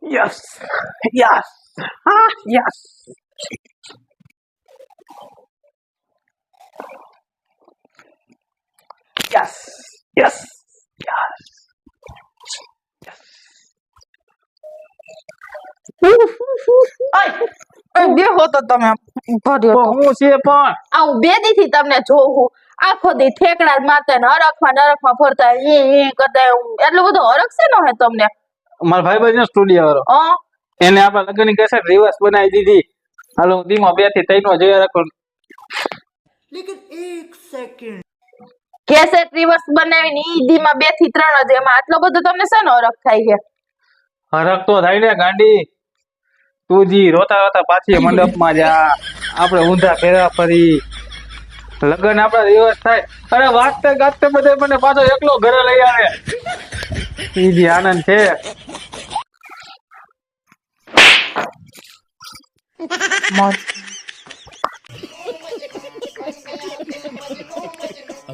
Yes, yes, yes. Yes, yes, yes. બેહો તો તમે ભર્યો તો હું છે પણ આ હું બે દી થી તમને જોઉં આખો દી ઠેકડા જ મારતા ને નરકમાં ફરતા એ કરતા એટલું બધું હરખ છે ને હે તમને મારા ભાઈ બહેન સ્ટુડિયો વાળો એને આપણા લગ્નની કેસેટ રિવર્સ બનાવી દીધી. હાલો હું દીમાં 2 થી 3 નો જોયા રાખો. लेकिन एक सेकंड કેસેટ રિવર્સ બનાવીને ઈ દી માં 2 થી 3 જ એમાં આટલો બધો તમને છે ને હરખ થાય છે હરખ તો થાય ને ગાંડી. તું જી રોતા રોતા પાછી મંડપમાં જા, આપણે ઊંધા ફેરા ફરી, લગ્ન આપડા રિવર્સ થાય. અરે વાગતે ગાજતે બધે મને પાછો એકલો ઘરે લઈ આવે. ઈ જી આનંદ છે.